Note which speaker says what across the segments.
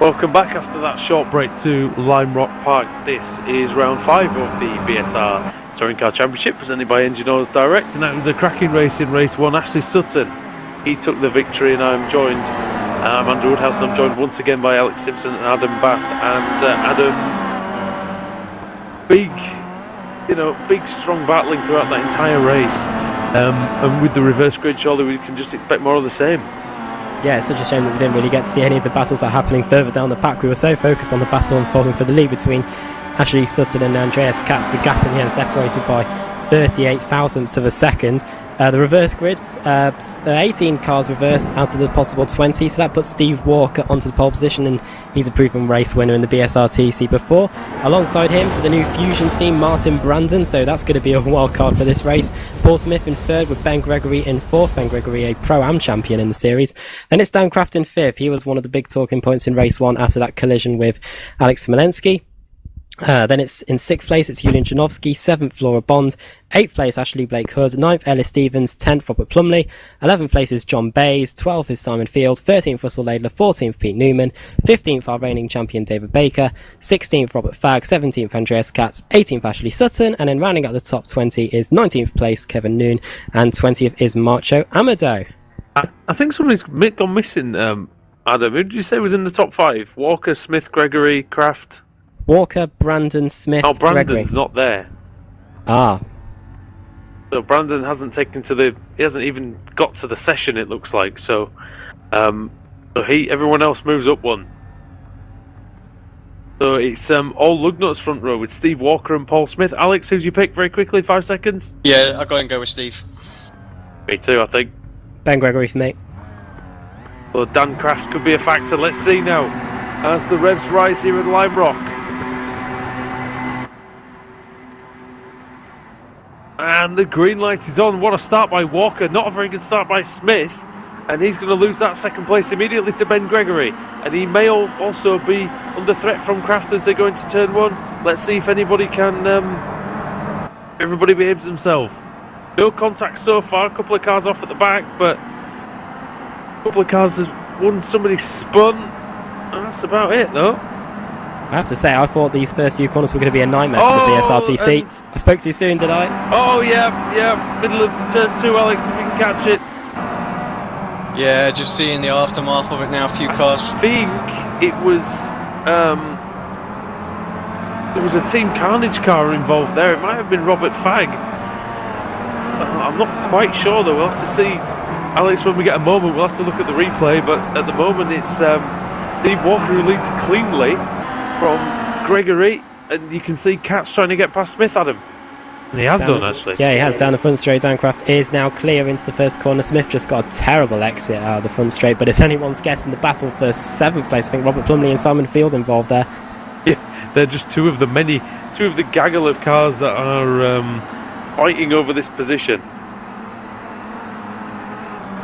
Speaker 1: Welcome back after that short break to Lime Rock Park. This is round 5 of the BSR Touring Car Championship presented by Engine Oils Direct, and that was a cracking race in race 1. Ashley Sutton, he took the victory, and I'm Andrew Woodhouse. I'm joined once again by Alex Simpson and Adam Bath. And Adam, big strong battling throughout that entire race, and with the reverse grid, surely we can just expect more of the same.
Speaker 2: Yeah, it's such a shame that we didn't really get to see any of the battles that are happening further down the pack. We were so focused on the battle unfolding for the lead between Ashley Sutton and Andreas Katz. The gap in the end separated by 38 thousandths of a second. The reverse grid, 18 cars reversed out of the possible 20, so that puts Steve Walker onto the pole position, and he's a proven race winner in the BSRTC before. Alongside him for the new Fusion team, Martin Brandon, so that's going to be a wild card for this race. Paul Smith in third with Ben Gregory in fourth. Ben Gregory, a Pro-Am champion in the series. Then it's Dan Craft in fifth. He was one of the big talking points in race 1 after that collision with Alex Smolensky. Then it's in 6th place, it's Julian Janowski, 7th Laura Bond, 8th place Ashley Blake Hood, 9th Ellis Stevens, 10th Robert Plumley, 11th place is John Bays, 12th is Simon Field, 13th Russell Laidler, 14th Pete Newman, 15th our reigning champion David Baker, 16th Robert Fagg, 17th Andreas Katz, 18th Ashley Sutton, and then rounding out the top 20 is 19th place Kevin Noon, and 20th is Marcho Amado.
Speaker 1: I think somebody's gone missing, Adam. Who did you say was in the top 5? Walker, Smith, Gregory, Craft?
Speaker 2: Walker, Brandon, Smith,
Speaker 1: Oh, Brandon's
Speaker 2: Gregory.
Speaker 1: not there.
Speaker 2: Ah.
Speaker 1: So Brandon hasn't he hasn't even got to the session, it looks like. So, everyone else moves up one. So it's all Lugnuts front row with Steve Walker and Paul Smith. Alex, who's your pick? Very quickly, 5 seconds.
Speaker 3: Yeah, I'll go and go with Steve.
Speaker 1: Me too, I think.
Speaker 2: Ben Gregory for me.
Speaker 1: Well, Dan Craft could be a factor. Let's see now as the revs rise here at Lime Rock. And the green light is on. What a start by Walker. Not a very good start by Smith. And he's going to lose that second place immediately to Ben Gregory. And he may also be under threat from Craft as they go into turn 1. Let's see if anybody can... everybody behaves themselves. No contact so far. A couple of cars off at the back, but... a couple of cars has somebody spun. And that's about it, though.
Speaker 2: I have to say, I thought these first few corners were going to be a nightmare for the BSRTC. I spoke too soon, did I?
Speaker 1: Oh, yeah. Middle of turn 2, Alex, if you can catch it.
Speaker 3: Yeah, just seeing the aftermath of it now. A few cars.
Speaker 1: I think it was there was a Team Carnage car involved there. It might have been Robert Fagg. I'm not quite sure, though. We'll have to see. Alex, when we get a moment, we'll have to look at the replay. But at the moment, it's Steve Walker who leads cleanly from Gregory, and you can see Katz trying to get past Smith, Adam. And he has done, actually.
Speaker 2: Yeah, he has down the front straight. Dancraft is now clear into the first corner. Smith just got a terrible exit out of the front straight, but it's anyone's guess in the battle for 7th place. I think Robert Plumley and Simon Field involved there.
Speaker 1: Yeah, they're just two of the gaggle of cars that are fighting over this position.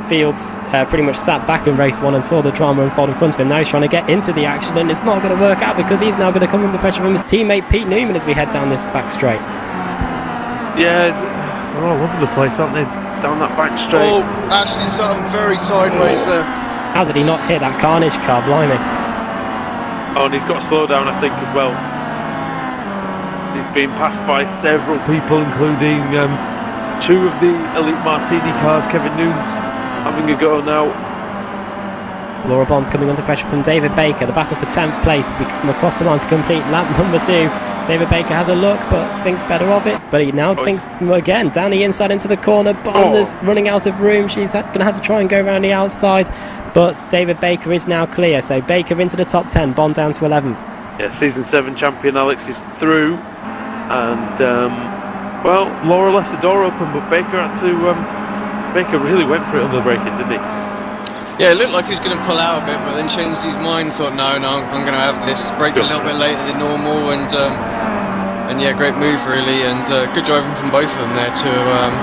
Speaker 2: Fields pretty much sat back in race 1 and saw the drama unfold in front of him. Now he's trying to get into the action, and it's not going to work out because he's now going to come under pressure from his teammate Pete Newman as we head down this back straight.
Speaker 1: Yeah, they're all over the place, aren't they? Down that back straight.
Speaker 3: Oh, Ashley Sutton very sideways there.
Speaker 2: How did he not hit that Carnage car, blimey?
Speaker 1: Oh, and he's got to slow down, I think, as well. He's being passed by several people, including 2 of the Elite Martini cars. Kevin Noon's having a go now.
Speaker 2: Laura Bond coming under pressure from David Baker. The battle for 10th place as we come across the line to complete lap number 2. David Baker has a look but thinks better of it. But he now thinks again down the inside into the corner. Bond is running out of room. She's going to have to try and go around the outside. But David Baker is now clear. So Baker into the top 10. Bond down to 11th.
Speaker 1: Yeah, season 7 champion Alex is through. And, Laura left the door open, but Baker had to... Baker really went for it on the braking, didn't he?
Speaker 3: Yeah, it looked like he was going to pull out a bit, but then changed his mind. Thought, no, I'm going to have this. Braked a little bit later than normal, and yeah, great move really, and good driving from both of them there to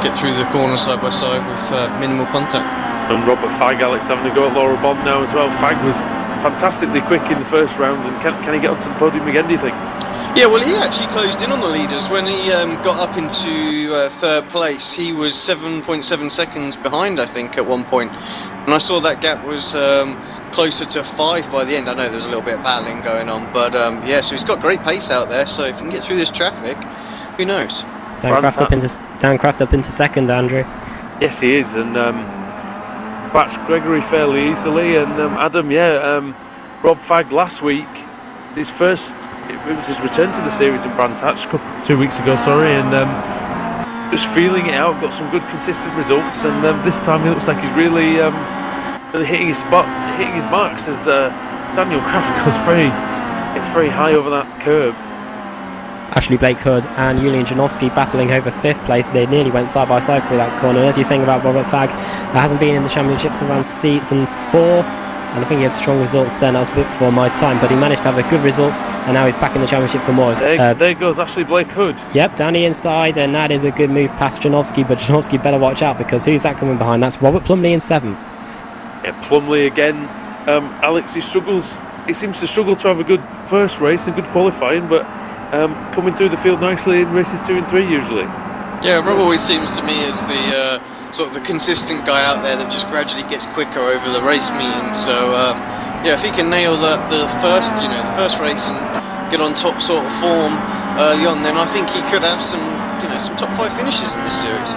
Speaker 3: get through the corner side by side with minimal contact. And
Speaker 1: Robert Fagg, Alex, having a go at Laura Bond now as well. Fagg was fantastically quick in the first round, and can he get onto the podium again, do you think?
Speaker 3: Yeah, well, he actually closed in on the leaders when he got up into 3rd place. He was 7.7 seconds behind, I think, at one point. And I saw that gap was closer to 5 by the end. I know there was a little bit of battling going on, but yeah, so he's got great pace out there, so if he can get through this traffic, who knows?
Speaker 2: Dancraft up into second, Andrew.
Speaker 1: Yes, he is, and batched Gregory fairly easily. And Adam, Rob Fagg last week, it was his return to the series in Brands Hatch 2 weeks ago, and just feeling it out, got some good consistent results, and this time he looks like he's really hitting his marks as Daniel Kraft gets very high over that curb.
Speaker 2: Ashley Blake Hood and Julian Janowski battling over 5th place. They nearly went side by side through that corner. As you're saying about Robert Fagg, hasn't been in the championships around season 4, and I think he had strong results then. That was a bit before my time, but he managed to have a good results, and now he's back in the championship for more.
Speaker 1: There goes Ashley Blake Hood.
Speaker 2: Yep, down the inside, and that is a good move past Janowski, but Janowski better watch out, because who's that coming behind? That's Robert Plumley in 7th.
Speaker 1: Yeah, Plumley again. Alex, he seems to struggle to have a good first race and good qualifying, but coming through the field nicely in races 2 and 3 usually.
Speaker 3: Yeah, Rob always seems to me as the sort of the consistent guy out there that just gradually gets quicker over the race meeting. So yeah, if he can nail the first race and get on top sort of form early on, then I think he could have some top 5 finishes in this series.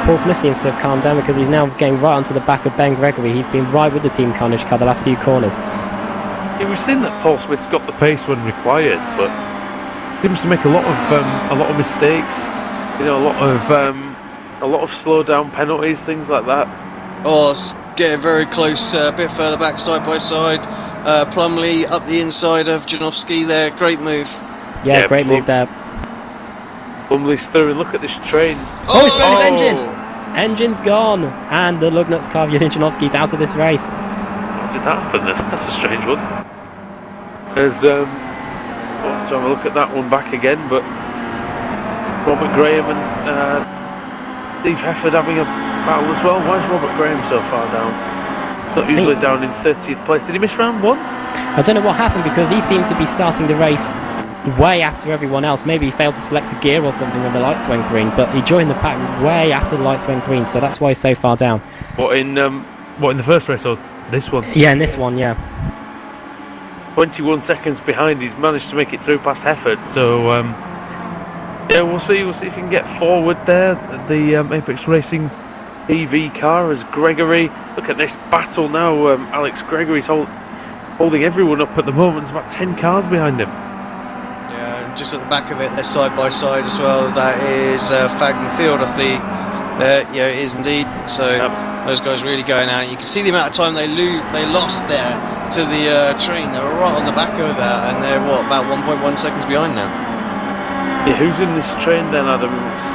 Speaker 2: Paul Smith seems to have calmed down, because he's now getting right onto the back of Ben Gregory. He's been right with the Team Carnage car the last few corners.
Speaker 1: Yeah, we've seen that Paul Smith's got the pace when required, but seems to make a lot of mistakes. A lot of slow down penalties, things like that.
Speaker 3: Oh, it's getting very close, a bit further back, side by side. Plumley up the inside of Janowski there. Great move.
Speaker 2: Yeah, great move there.
Speaker 1: Plumley's through, and look at this train.
Speaker 2: Oh, he's blown his engine! Engine's gone, and the Lugnuts car of Janowski's out of this race.
Speaker 1: How did that happen then? That's a strange one. There's we'll have to have a look at that one back again, but Robert Graham and Steve Hefford having a battle as well. Why is Robert Graham so far down? Not usually down in 30th place. Did he miss round 1?
Speaker 2: I don't know what happened, because he seems to be starting the race way after everyone else. Maybe he failed to select a gear or something when the lights went green, but he joined the pack way after the lights went green, so that's why he's so far down.
Speaker 1: What in the first race or this one?
Speaker 2: Yeah, in this one, yeah.
Speaker 1: 21 seconds behind. He's managed to make it through past Hefford, so yeah, we'll see if he can get forward there. The Apex Racing EV car as Gregory. Look at this battle now. Alex Gregory's holding everyone up at the moment. There's about 10 cars behind him.
Speaker 3: Yeah, just at the back of it, they're side by side as well. That is Fagg and Field, I think. Yeah, it is indeed. So those guys really going out. You can see the amount of time they lost there to the train. They were right on the back of that, and they're about 1.1 seconds behind now.
Speaker 1: Yeah, who's in this train then, Adam? It's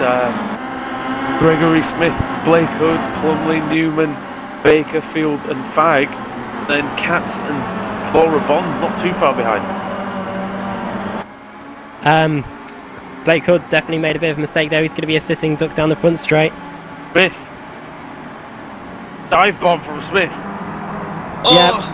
Speaker 1: Gregory, Smith, Blake Hood, Plumley, Newman, Baker, Field and Fagg. Then Katz and Laura Bond not too far behind.
Speaker 2: Blake Hood's definitely made a bit of a mistake there. He's going to be a sitting duck down the front straight.
Speaker 1: Smith. Dive bomb from Smith.
Speaker 2: Yep.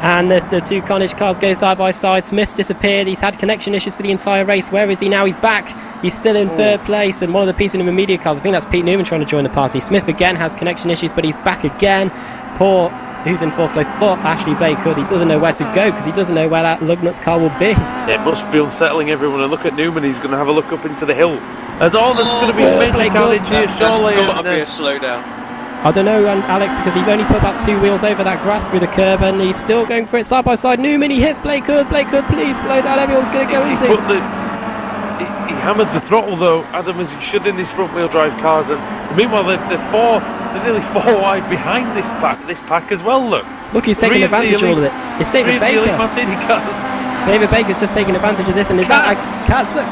Speaker 2: And the two Carnage cars go side by side. Smith's disappeared. He's had connection issues for the entire race. Where is he now? He's back. He's still in 3rd place. And one of the Peter Newman media cars, I think that's Pete Newman trying to join the party. Smith again has connection issues, but he's back again. Poor, who's in 4th place? Poor Ashley Blake Hood. He doesn't know where to go, because he doesn't know where that Lugnuts car will be.
Speaker 1: It must be unsettling everyone. And look at Newman. He's going to have a look up into the hill. There's going to be a major carnage here, surely.
Speaker 3: There's got to be a slowdown.
Speaker 2: I don't know, Alex, because he only put about 2 wheels over that grass through the curb, and he's still going for it side by side. Newman, he hits Blake Hood. Blake Hood, please slow down. Everyone's going to go into.
Speaker 1: He hammered the throttle though, Adam, as he should in these front wheel drive cars, and meanwhile they're nearly 4 wide behind this pack as well. Look,
Speaker 2: he's taking advantage of all of it. It's David Baker.
Speaker 1: Martini cars.
Speaker 2: David Baker's just taking advantage of this, and is that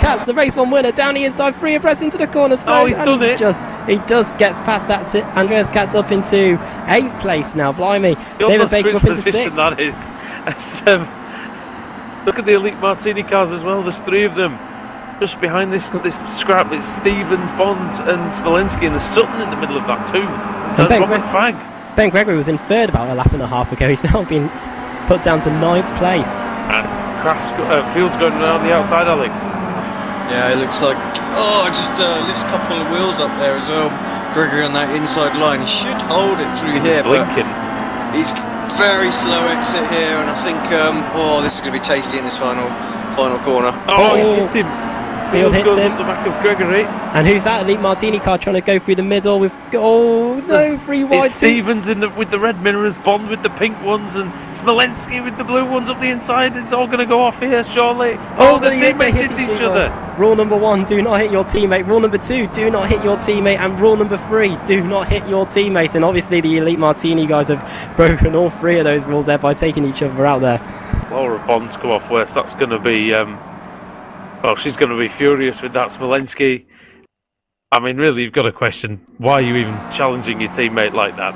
Speaker 2: Katz, the race 1 winner, down the inside, free abreast into the corner.
Speaker 1: Oh, he's done it.
Speaker 2: He just gets past that. Andreas Katz up into 8th place now. Blimey, David Baker up into 6th.
Speaker 1: That is. Look at the Elite Martini cars as well. There's 3 of them. Just behind this scrap, it's Stevens, Bond and Smolenski, and there's Sutton in the middle of that too. And Robert Fagg.
Speaker 2: Ben Gregory was in 3rd about a lap and a half ago. He's now been put down to 9th place.
Speaker 1: And Field's going around the outside, Alex.
Speaker 3: Yeah, it looks like just a couple of wheels up there as well. Gregory on that inside line. He should hold it through here,
Speaker 1: Blinking.
Speaker 3: but he's very slow exit here, and I think this is going to be tasty in this final corner.
Speaker 1: Oh, he's hit him.
Speaker 2: Field hits
Speaker 1: goes
Speaker 2: him.
Speaker 1: up the back of Gregory.
Speaker 2: And who's that? Elite Martini car trying to go through the middle with... Oh, no, free wide.
Speaker 1: It's Stevens with the red mirrors, Bond with the pink ones, and Smolensky with the blue ones up the inside. It's all going to go off here, surely. Oh, the teammates hit each other.
Speaker 2: Rule number 1, do not hit your teammate. Rule number 2, do not hit your teammate. And rule number 3, do not hit your teammate. And obviously the Elite Martini guys have broken all 3 of those rules there by taking each other out there.
Speaker 1: Laura Bond's come off worst. That's going to be... well, she's going to be furious with that Smolensky. I mean, really, you've got to question, why are you even challenging your teammate like that?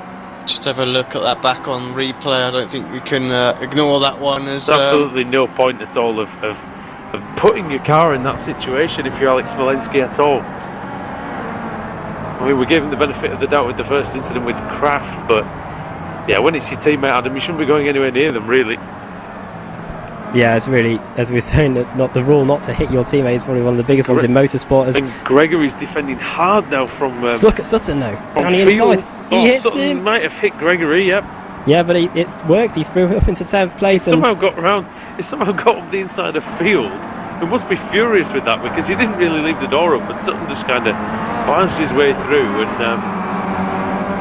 Speaker 3: Just have a look at that back on replay. I don't think we can ignore that one. As
Speaker 1: There's absolutely no point at all of putting your car in that situation if you're Alex Smolensky at all. I mean, we gave him the benefit of the doubt with the first incident with Kraft, but yeah, when it's your teammate, Adam, you shouldn't be going anywhere near them, really.
Speaker 2: Yeah, it's really, as we were saying, not the rule not to hit your teammate is probably one of the biggest ones in motorsport.
Speaker 1: And Gregory's defending hard now from...
Speaker 2: look at Sutton though, down the
Speaker 1: field.
Speaker 2: inside. He hits
Speaker 1: Sutton
Speaker 2: him.
Speaker 1: Might have hit Gregory, yep.
Speaker 2: Yeah, but it's worked. He's through up into 10th place.
Speaker 1: He somehow got up the inside of field. He must be furious with that because he didn't really leave the door up, and Sutton just kind of barged his way through. And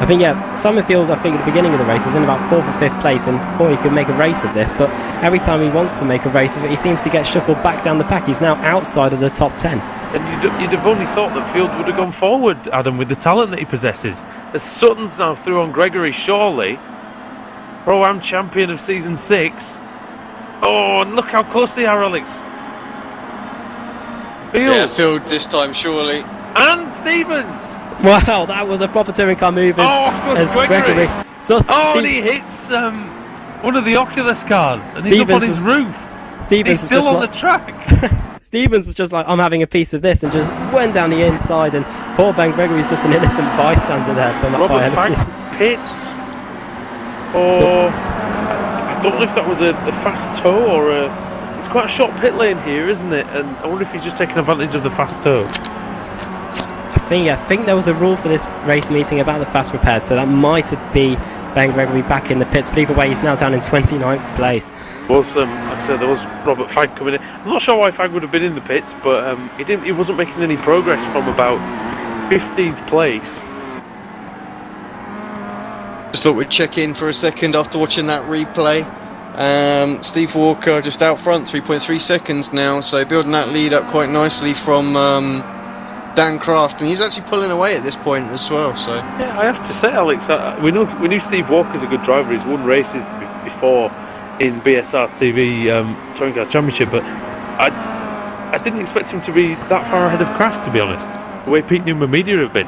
Speaker 2: I think, Simon Fields, at the beginning of the race was in about 4th or 5th place and thought he could make a race of this, but every time he wants to make a race of it, he seems to get shuffled back down the pack. He's now outside of the top 10.
Speaker 1: And you'd have only thought that Field would have gone forward, Adam, with the talent that he possesses. As Sutton's now through on Gregory Shawley, Pro-Am champion of Season 6. Oh, and look how close they are, Alex. Field.
Speaker 3: Yeah, Field this time, surely.
Speaker 1: And Stevens.
Speaker 2: Wow, that was a proper touring car move as Gregory.
Speaker 1: And he hits one of the Oculus cars, and he's up on his roof.
Speaker 2: Stevens
Speaker 1: he's still on the track.
Speaker 2: Stevens was just like, I'm having a piece of this, and just went down the inside, and poor Ben Gregory's just an innocent bystander there.
Speaker 1: Robert Fag pits. I don't know if that was a fast tow or a... It's quite a short pit lane here, isn't it? And I wonder if he's just taking advantage of the fast tow.
Speaker 2: I think there was a rule for this race meeting about the fast repairs, so that might be Ben Gregory back in the pits, but either way he's now down in 29th place.
Speaker 1: Was like I said, there was Robert Fag coming in. I'm not sure why Fag would have been in the pits, but he wasn't making any progress from about 15th place.
Speaker 3: Just thought we'd check in for a second after watching that replay. Steve Walker just out front, 3.3 seconds now, so building that lead up quite nicely from Dan Kraft, and he's actually pulling away at this point as well. So
Speaker 1: yeah, I have to say, Alex, we knew Steve Walker's a good driver. He's won races before in BSRTC Touring Car Championship, but I didn't expect him to be that far ahead of Kraft, to be honest. The way Pete Newman Media have been.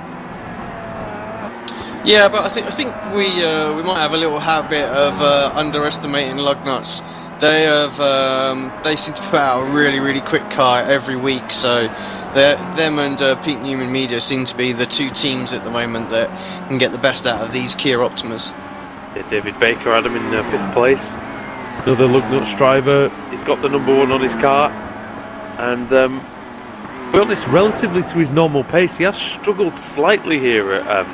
Speaker 3: Yeah, but I think we might have a little habit of underestimating Lugnuts. They seem to put out a really quick car every week, so them and Pete Newman Media seem to be the two teams at the moment that can get the best out of these Kia Optimas.
Speaker 1: Yeah, David Baker had him in 5th place. Another Lugnuts driver. He's got the number 1 on his car, and to be honest, relatively to his normal pace, he has struggled slightly here at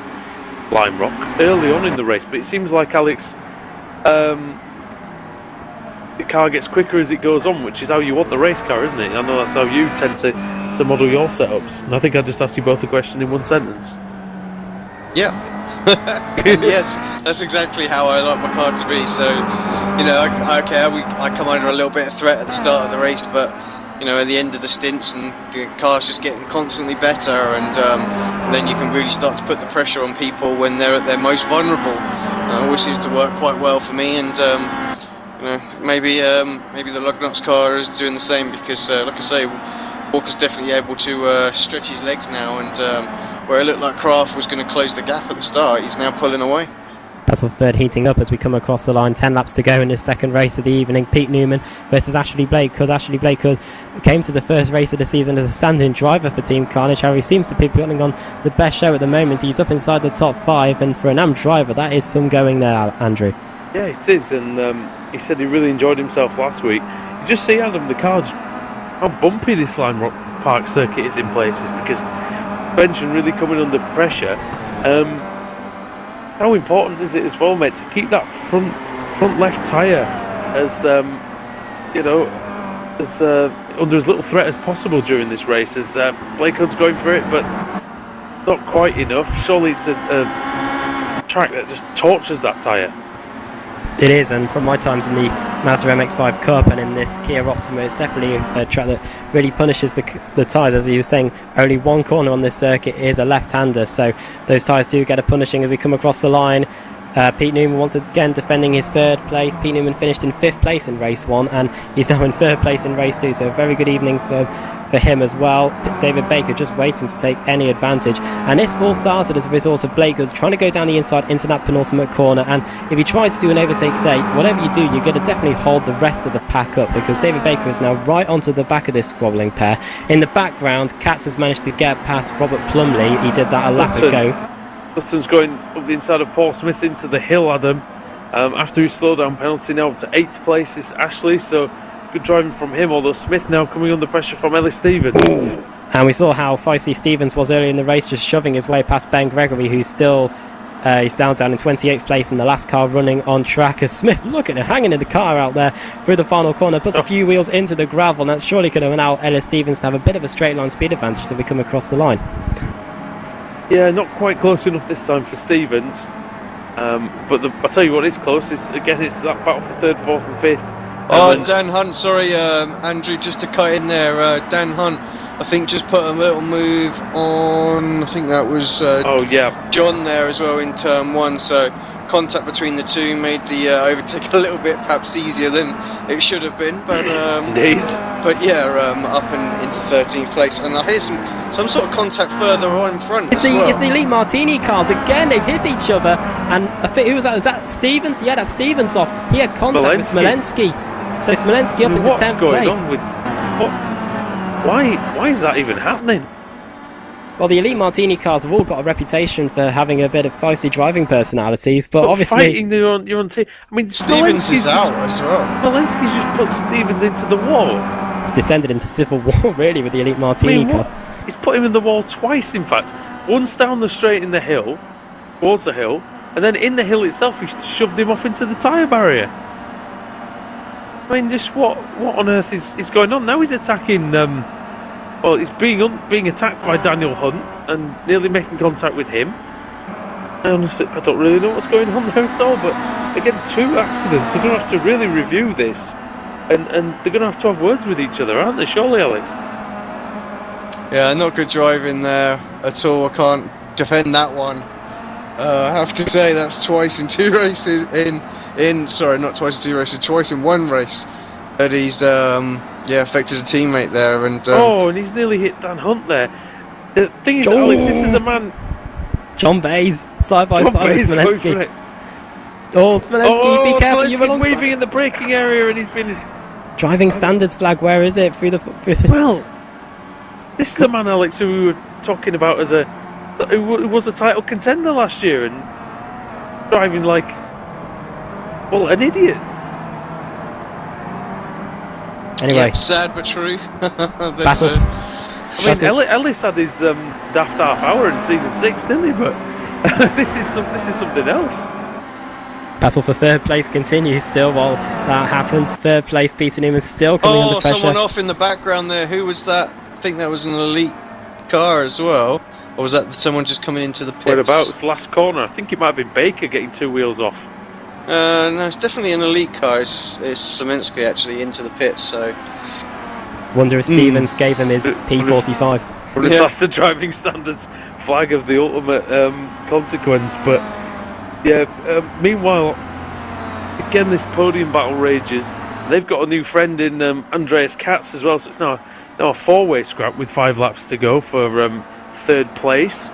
Speaker 1: Lime Rock early on in the race, but it seems like, Alex, the car gets quicker as it goes on, which is how you want the race car, isn't it? I know that's how you tend to model your setups, and I think I just asked you both a question in one sentence.
Speaker 3: Yeah. Yes, that's exactly how I like my car to be. So, I come under a little bit of threat at the start of the race, but at the end of the stints, and the car's just getting constantly better, and then you can really start to put the pressure on people when they're at their most vulnerable. It always seems to work quite well for me, and maybe the Lugnuts car is doing the same, because like I say, Walker's definitely able to stretch his legs now, and where it looked like Kraft was going to close the gap at the start, he's now pulling away.
Speaker 2: Battle third heating up as we come across the line. 10 laps to go in this second race of the evening. Pete Newman versus Ashley Blake, because Ashley Blake came to the first race of the season as a stand-in driver for Team Carnage. How he seems to be putting on the best show at the moment. He's up inside the top 5, and for an AM driver, that is some going there, Andrew.
Speaker 1: Yeah, it is, and he said he really enjoyed himself last week. You just see, Adam, the car, just how bumpy this Lime Rock Park circuit is in places, because suspension really coming under pressure. How important is it as well, mate, to keep that front left tyre as as under as little threat as possible during this race? As Blake Hood's going for it, but not quite enough. Surely it's a track that just tortures that tyre.
Speaker 2: It is, and from my times in the Mazda MX-5 Cup and in this Kia Optima, it's definitely a track that really punishes the tyres. As you were saying, only one corner on this circuit is a left-hander, so those tyres do get a punishing as we come across the line. Pete Newman once again defending his third place. Pete Newman finished in 5th place in race 1 and he's now in 3rd place in race 2, so a very good evening for him as well. David Baker just waiting to take any advantage, and this all started as a result of Blake Hood trying to go down the inside into that penultimate corner, and if he tries to do an overtake there, whatever you do, you're going to definitely hold the rest of the pack up, because David Baker is now right onto the back of this squabbling pair. In the background, Katz has managed to get past Robert Plumley. He did that a lap ago.
Speaker 1: Dustin's going up the inside of Paul Smith into the hill, Adam. After his slowdown penalty, now up to 8th place is Ashley, so good driving from him, although Smith now coming under pressure from Ellis Stevens.
Speaker 2: And we saw how feisty Stevens was early in the race, just shoving his way past Ben Gregory, who's still he's down in 28th place in the last car running on track, as Smith, look at him hanging in the car out there through the final corner, puts a few wheels into the gravel, and that's surely going to allow Ellis Stevens to have a bit of a straight line speed advantage as we come across the line.
Speaker 1: Yeah, not quite close enough this time for Stevens. But I'll tell you what is close is, again, it's that battle for 3rd, 4th and 5th.
Speaker 3: Oh, Dan Hunt, sorry, Andrew, just to cut in there. Dan Hunt, I think, just put a little move on, I think that was John there as well in turn 1, so contact between the two made the overtake a little bit perhaps easier than it should have been, but but yeah, up and into 13th place, and I hear some sort of contact further on in front.
Speaker 2: It's the Elite Martini cars again. They've hit each other, and I think who was that? Is that Stevens? Yeah, that's Stevens off. He had contact with Smolensky, so Smolensky up into 10th place.
Speaker 1: Why is that even happening?
Speaker 2: Well, the Elite Martini cars have all got a reputation for having a bit of feisty driving personalities, but obviously
Speaker 1: fighting your own team. I mean,
Speaker 3: Stevens is out as well.
Speaker 1: Walensky's just put Stevens into the wall.
Speaker 2: It's descended into civil war, really, with the Elite Martini cars.
Speaker 1: He's put him in the wall twice, in fact. Once down the straight in the hill, towards the hill, and then in the hill itself, he shoved him off into the tyre barrier. I mean, just what on earth is going on? Now he's attacking. Well, he's being attacked by Daniel Hunt and nearly making contact with him. I don't really know what's going on there at all. But again, 2 accidents. They're going to have to really review this, and they're going to have words with each other, aren't they? Surely, Alex.
Speaker 3: Yeah, not good driving there at all. I can't defend that one. I have to say that's twice in 2 races. Sorry, not twice in 2 races. Twice in 1 race that he's affected a teammate there, and
Speaker 1: and he's nearly hit Dan Hunt there. The thing is, Alex, this is a man.
Speaker 2: John Bays side by side with Smolensky. Smolensky, be careful! You're alongside.
Speaker 1: Weaving in the braking area, and he's been
Speaker 2: driving standards flag. Where is it? Through this.
Speaker 1: Well, this is a man, Alex, who we were talking about who was a title contender last year and driving like an idiot.
Speaker 2: Anyway,
Speaker 3: yep, sad but true.
Speaker 2: Battle.
Speaker 1: Ellis had his daft half hour in season 6, didn't he? But this is something else.
Speaker 2: Battle for 3rd place continues still while that happens. 3rd place, Peter Newman still coming under pressure.
Speaker 3: Someone off in the background there. Who was that? I think that was an elite car as well. Or was that someone just coming into the pits?
Speaker 1: Whereabouts? Last corner. I think it might have been Baker getting 2 wheels off.
Speaker 3: No, it's definitely an elite car. It's Semensky actually into the pits, so...
Speaker 2: Wonder if Stevens gave him his P45.
Speaker 1: That's the driving standards flag of the ultimate consequence. But meanwhile, again, this podium battle rages. They've got a new friend in Andreas Katz as well, so it's now a 4-way scrap with 5 laps to go for 3rd place.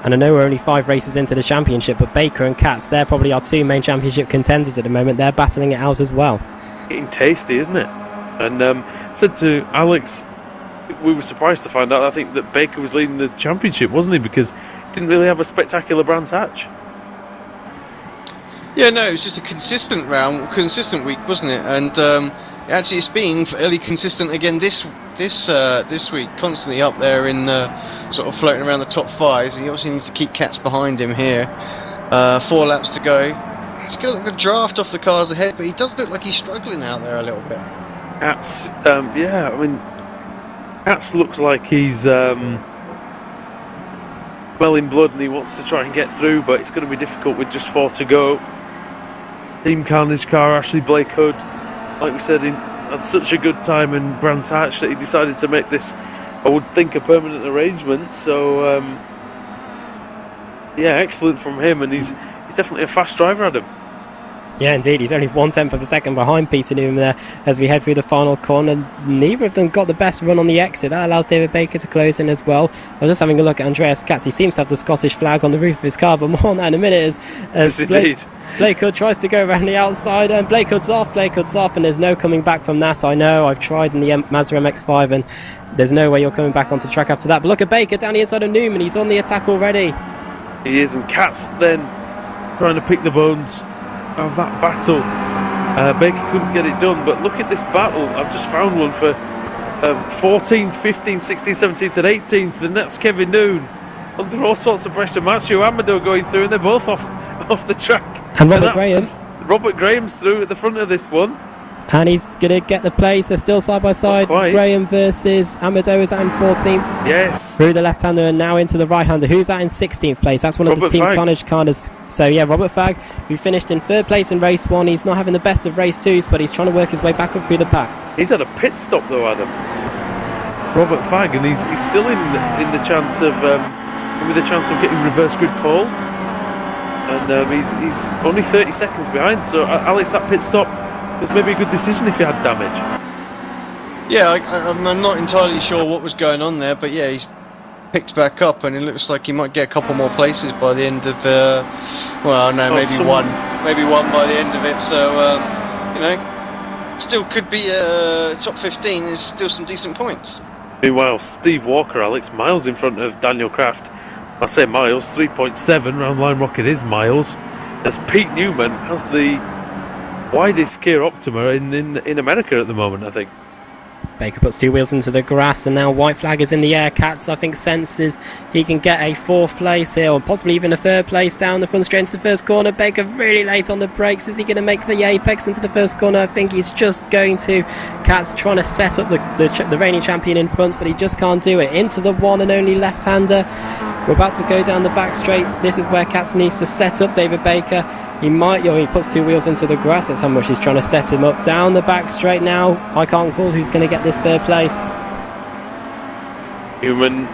Speaker 2: And I know we're only 5 races into the championship, but Baker and Katz, they're probably our 2 main championship contenders at the moment. They're battling it out as well.
Speaker 1: Getting tasty, isn't it? And said to Alex, we were surprised to find out, I think, that Baker was leading the championship, wasn't he? Because he didn't really have a spectacular Brands Hatch. Yeah,
Speaker 3: no, it was just a consistent week, wasn't it? And Actually, it's been fairly consistent again this week, constantly up there in sort of floating around the top 5s. He obviously needs to keep Cats behind him here. 4 laps to go. He's got a draft off the cars ahead, but he does look like he's struggling out there a little bit.
Speaker 1: Cats, yeah, I mean, Cats looks like he's well in blood and he wants to try and get through, but it's going to be difficult with just 4 to go. Team Carnage car, Ashley Blake Hood, like we said, had such a good time in Brands Hatch that he decided to make this, I would think, a permanent arrangement. So, yeah, excellent from him, and he's definitely a fast driver, Adam.
Speaker 2: Yeah, indeed. He's only 1/10 of a second behind Peter Newman there as we head through the final corner. Neither of them got the best run on the exit. That allows David Baker to close in as well. I was just having a look at Andreas Katz. He seems to have the Scottish flag on the roof of his car, but more on that in a minute as Blake Hood tries to go around the outside, and Blake Hood's off, and there's no coming back from that. I know, I've tried in the Mazda MX-5 and there's no way you're coming back onto track after that. But look at Baker down the inside of Newman. He's on the attack already.
Speaker 1: He is, and Katz then trying to pick the bones of that battle. Baker couldn't get it done, but look at this battle. I've just found one for 14th, 15th, 16th, 17th and 18th, and that's Kevin Noon under all sorts of pressure. Matthew Amador going through, and they're both off the track.
Speaker 2: And
Speaker 1: Robert Graham's through at the front of this one.
Speaker 2: And he's going to get the place. They're still side by side. Graham versus Amador is at in 14th.
Speaker 1: Yes.
Speaker 2: Through the left-hander and now into the right-hander. Who's at in 16th place? That's one of the Team Carnage cars. So yeah, Robert Fagg, who finished in 3rd place in race 1. He's not having the best of race 2s, but he's trying to work his way back up through the pack.
Speaker 1: He's had a pit stop though, Adam. Robert Fagg, and he's still in the chance of with the chance of getting reverse grid pole. And he's only 30 seconds behind. So Alex, that pit stop was maybe a good decision if he had damage.
Speaker 3: Yeah, I'm not entirely sure what was going on there, but yeah, he's picked back up, and it looks like he might get a couple more places by the end of the. Well, no, maybe one by the end of it. So you know, still could be top 15. Is still some decent points.
Speaker 1: Meanwhile, Steve Walker, Alex, miles in front of Daniel Kraft. I say miles, 3.7. Round line rocket is miles. As Pete Newman has the widest Kia Optima in America at the moment, I think.
Speaker 2: Baker puts 2 wheels into the grass, and now white flag is in the air. Katz, I think, senses he can get a 4th place here, or possibly even a 3rd place down the front straight into the first corner. Baker really late on the brakes. Is he going to make the apex into the first corner? I think he's just going to. Katz trying to set up the reigning champion in front, but he just can't do it. Into the one and only left-hander. We're about to go down the back straight. This is where Katz needs to set up David Baker. He might, he puts 2 wheels into the grass. That's how much he's trying to set him up. Down the back straight now. I can't call who's going to get this 3rd place.
Speaker 1: Newman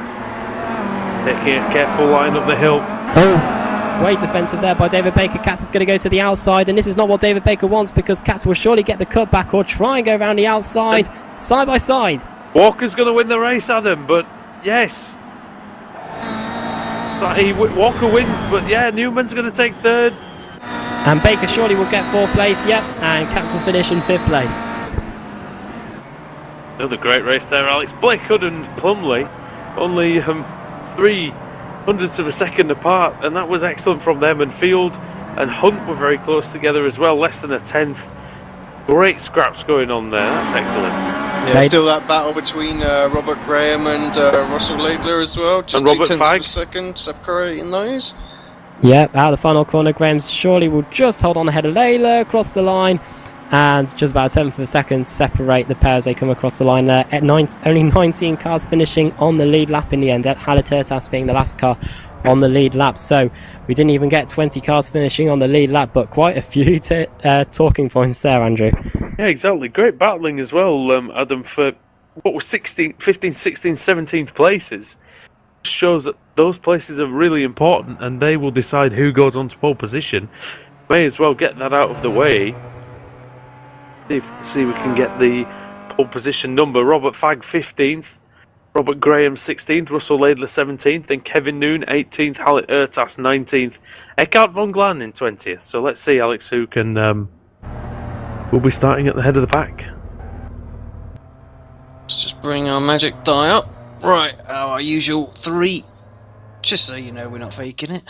Speaker 1: taking a careful line up the hill.
Speaker 2: Oh, way defensive there by David Baker. Katz is going to go to the outside, and this is not what David Baker wants, because Katz will surely get the cutback or try and go around the outside, side by side.
Speaker 1: Walker's going to win the race, Adam, but yes. Walker wins, but yeah, Newman's going to take 3rd.
Speaker 2: And Baker surely will get 4th place, yep, and Katz will finish in 5th place.
Speaker 1: Another great race there, Alex. Blake Hood and Plumley only 3/100ths of a second apart, and that was excellent from them. And Field and Hunt were very close together as well, less than a 10th. Great scraps going on there, that's excellent.
Speaker 3: Yeah, still that battle between Robert Graham and Russell Laidler as well. Just 2/10 of a second separating those.
Speaker 2: Yeah, out of the final corner, Graham surely will just hold on ahead of Layla, across the line, and just about a 10th of a second separate the pair as they come across the line there. Only 19 cars finishing on the lead lap in the end, Halle being the last car on the lead lap. So we didn't even get 20 cars finishing on the lead lap, but quite a few talking points there, Andrew.
Speaker 1: Yeah, exactly. Great battling as well, Adam, for what was 15th, 16th, 17th places. Shows that those places are really important, and they will decide who goes on to pole position. May as well get that out of the way. See if we can get the pole position number. Robert Fagg 15th, Robert Graham 16th, Russell Laidler 17th, and Kevin Noon 18th, Halle Ertas 19th, Eckhart von Glan in 20th. So let's see, Alex, who can will be starting at the head of the pack.
Speaker 3: Let's just bring our magic die up. Right, our usual 3, just so you know we're not faking it.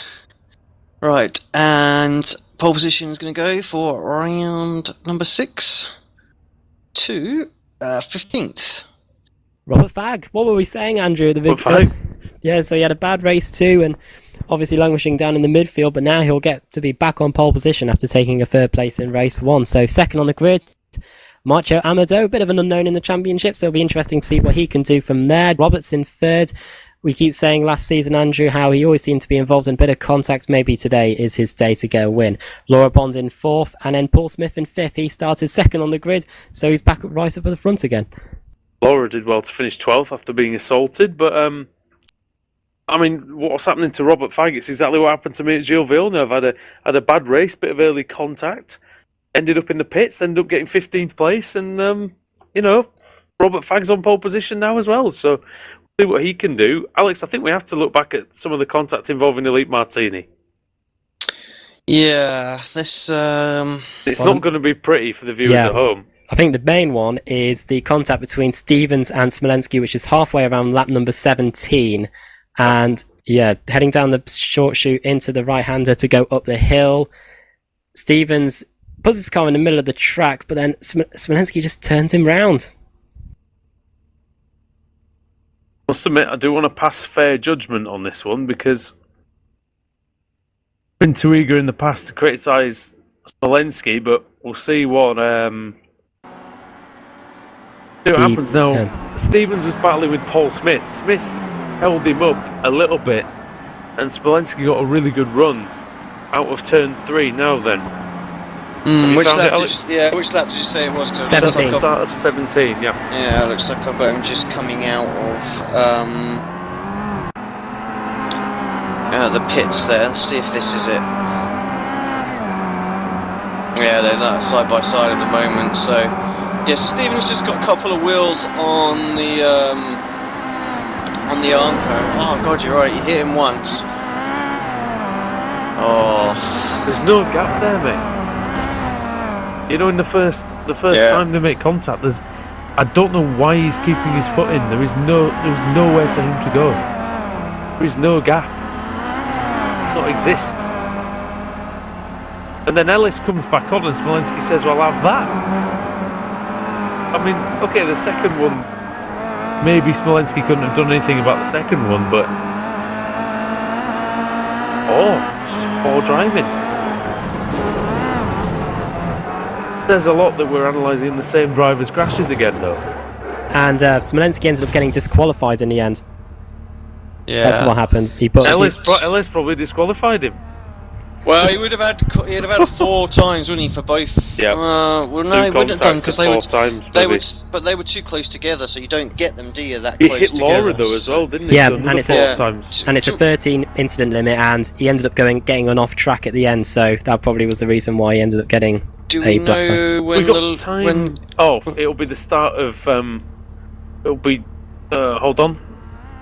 Speaker 3: Right, and pole position is going to go for round number 6. to 15th.
Speaker 2: Robert Fagg, what were we saying, Andrew?
Speaker 1: Robert Fagg.
Speaker 2: Yeah, so he had a bad race too, and obviously languishing down in the midfield, but now he'll get to be back on pole position after taking a third place in race 1. So second on the grid, Marco Amado, a bit of an unknown in the championship, so it'll be interesting to see what he can do from there. Roberts in third. We keep saying last season, Andrew, how he always seemed to be involved in a bit of contact. Maybe today is his day to get a win. Laura Bond in fourth, and then Paul Smith in fifth. He started second on the grid, so he's back right up at the front again.
Speaker 1: Laura did well to finish 12th after being assaulted, but I mean, what's happening to Robert Fagg? It's exactly what happened to me at Gilles Villeneuve. Had a bad race, bit of early contact, ended up in the pits, ended up getting 15th place, and Robert Fagg's on pole position now as well. So see what he can do. Alex, I think we have to look back at some of the contact involving Elite Martini.
Speaker 3: Yeah, this.
Speaker 1: It's not going to be pretty for the viewers at home.
Speaker 2: I think the main one is the contact between Stevens and Smolenski, which is halfway around lap number 17. And yeah, heading down the short chute into the right-hander to go up the hill. Stevens puts his car in the middle of the track, but then Smolenski just turns him round.
Speaker 1: I must admit, I do want to pass fair judgment on this one because I've been too eager in the past to criticise Smolenski, but we'll see what happens now.
Speaker 2: Yeah.
Speaker 1: Stevens was battling with Paul Smith. Smith held him up a little bit, and Smolenski got a really good run out of turn 3 now then.
Speaker 3: Which lap did you say it was?
Speaker 2: 17.
Speaker 1: Start of 17, yeah.
Speaker 3: Yeah, it looks like I've got him just coming out of the pits there. Let's see if this is it. Yeah, they're not side by side at the moment. So, yeah, so Stevens just got a couple of wheels on the Armco. Oh God, you're right. You hit him once. Oh,
Speaker 1: there's no gap there, mate. You know, in the first time they make contact, I don't know why he's keeping his foot in. There's nowhere for him to go. There is no gap. Not exist. And then Ellis comes back on and Smolenski says, well, I'll have that. I mean, okay, the second one, maybe Smolenski couldn't have done anything about the second one, but it's just poor driving. There's a lot that we're analysing the same driver's crashes again, though.
Speaker 2: And Smolenski ended up getting disqualified in the end.
Speaker 3: Yeah,
Speaker 2: that's what happened.
Speaker 1: Ellis probably disqualified him.
Speaker 3: Well, he'd have had 4 times, wouldn't he, for both?
Speaker 1: Yeah.
Speaker 3: Well, no, he wouldn't have done because they were too close together, so you don't get them, do you? That close
Speaker 1: hit
Speaker 3: together.
Speaker 1: Laura though as well, didn't he?
Speaker 2: Yeah,
Speaker 1: so
Speaker 2: and it's
Speaker 1: 4 times.
Speaker 2: And it's a 13 incident limit, and he ended up getting an off track at the end, so that probably was the reason why he ended up getting a black flag.
Speaker 3: When
Speaker 1: it'll be the start of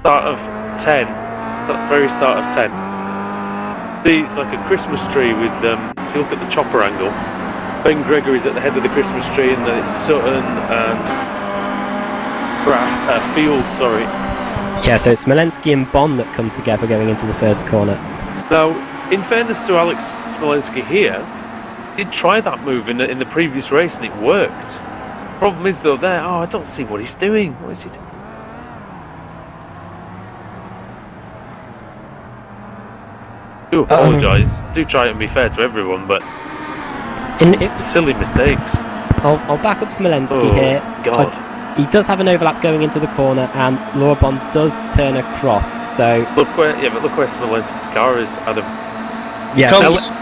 Speaker 1: start of 10, very start of 10. It's like a Christmas tree with, if you look at the chopper angle, Ben Gregory's at the head of the Christmas tree, and then it's Sutton and Field, sorry.
Speaker 2: Yeah, so it's Smolenski and Bond that come together going into the first corner.
Speaker 1: Now, in fairness to Alex Smolenski here, he did try that move in the previous race and it worked. Problem is though I don't see what he's doing. What is he doing? I do apologise. Do try and be fair to everyone, but it's silly mistakes.
Speaker 2: I'll back up Smolenski here.
Speaker 1: God.
Speaker 2: He does have an overlap going into the corner, and Laura Bond does turn across. So
Speaker 1: look where Smolenski's car is, Adam.
Speaker 2: Yeah,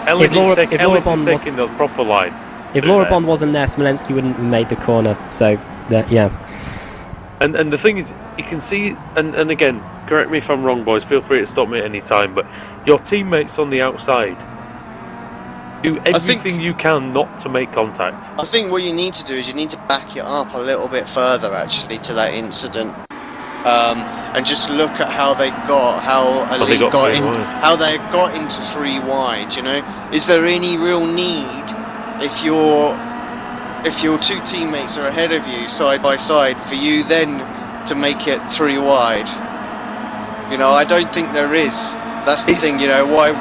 Speaker 1: Ellis is taking the proper line.
Speaker 2: If Laura Bond wasn't there, Smolenski wouldn't have made the corner. So yeah.
Speaker 1: And the thing is, you can see, and again, correct me if I'm wrong, boys, feel free to stop me at any time, but your teammates on the outside do everything you can not to make contact.
Speaker 3: I think what you need to do is you need to back it up a little bit further, actually, to that incident. And just look at how they got into 3 wide, you know? Is there any real need if your 2 teammates are ahead of you side by side for you then to make it 3 wide? You know, I don't think there is. That's the thing, you know, why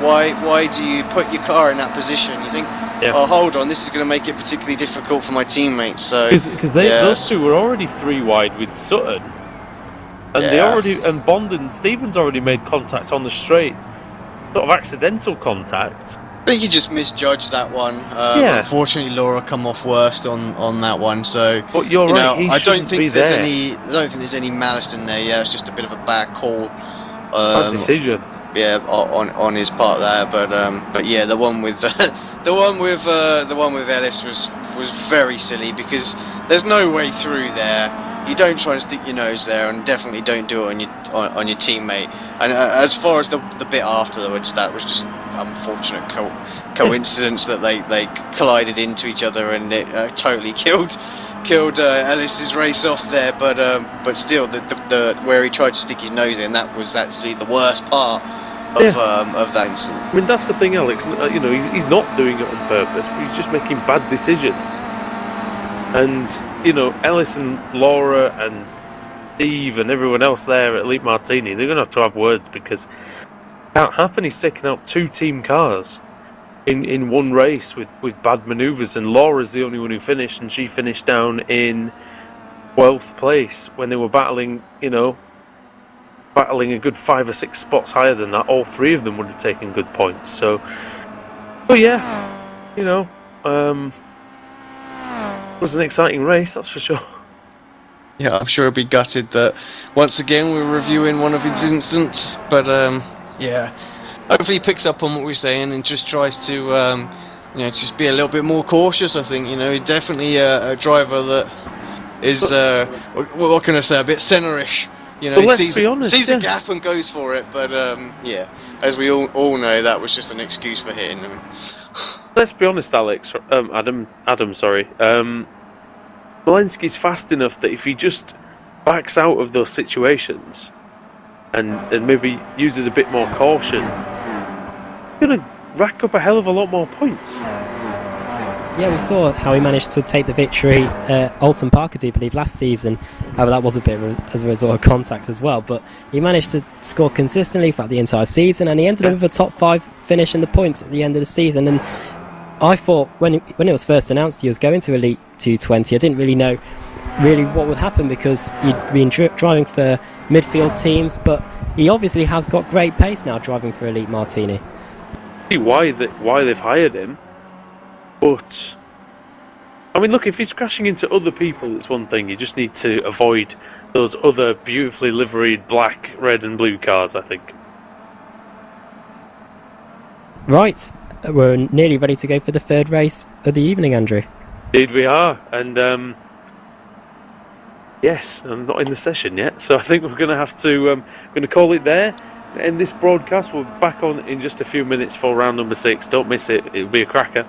Speaker 3: Why do you put your car in that position? You think, oh, hold on, this is going to make it particularly difficult for my teammates. So
Speaker 1: because those two were already 3 wide with Sutton, and and Bond and Stevens already made contact on the straight, sort of accidental contact.
Speaker 3: I think you just misjudged that one. Unfortunately, Laura come off worst on that one. So,
Speaker 1: but you're right.
Speaker 3: I don't think there's any malice in there. Yeah, it's just a bit of a bad call.
Speaker 1: Bad decision.
Speaker 3: Yeah, on his part there. But yeah, the one with the one with Ellis was very silly, because there's no way through there. You don't try and stick your nose there, and definitely don't do it on your teammate. And as far as the bit afterwards, that was just unfortunate coincidence that they collided into each other, and it totally killed Ellis's race off there. But still, the where he tried to stick his nose in, that was actually the worst part of that incident.
Speaker 1: I mean, that's the thing, Alex. He's not doing it on purpose, but he's just making bad decisions. And Ellis and Laura and Steve and everyone else there at Elite Martini, they're going to have words, because it can't happen. He's taking out 2 team cars in one race with bad manoeuvres, and Laura's the only one who finished, and she finished down in 12th place when they were battling a good 5 or 6 spots higher than that. All 3 of them would have taken good points. So, but yeah, it was an exciting race, that's for sure.
Speaker 3: Yeah, I'm sure he'll be gutted that once again we're reviewing one of his incidents, but yeah, hopefully he picks up on what we're saying and just tries to just be a little bit more cautious. I think definitely a driver that is what can I say, a bit centerish. He sees a gap and goes for it, but yeah, as we all know, that was just an excuse for hitting him.
Speaker 1: Let's be honest, Alex. Adam, sorry. Walensky's fast enough that if he just backs out of those situations and maybe uses a bit more caution, he's going to rack up a hell of a lot more points.
Speaker 2: Yeah, we saw how he managed to take the victory at Alton Park, I believe, last season. However, that was a bit as a result of contact as well. But he managed to score consistently throughout the entire season, and he ended up with a top 5 finish in the points at the end of the season. And I thought when it was first announced he was going to Elite 220, I didn't really know what would happen, because he'd been driving for midfield teams, but he obviously has got great pace now driving for Elite Martini.
Speaker 1: See why they've hired him. But, I mean, look, if he's crashing into other people, it's one thing. You just need to avoid those other beautifully liveried black, red and blue cars, I think. Right,
Speaker 2: we're nearly ready to go for the 3rd race of the evening, Andrew.
Speaker 1: Indeed we are, and yes, I'm not in the session yet, so I think we're going to have to call it there. End this broadcast. We'll be back on in just a few minutes for round number 6. Don't miss it, it'll be a cracker.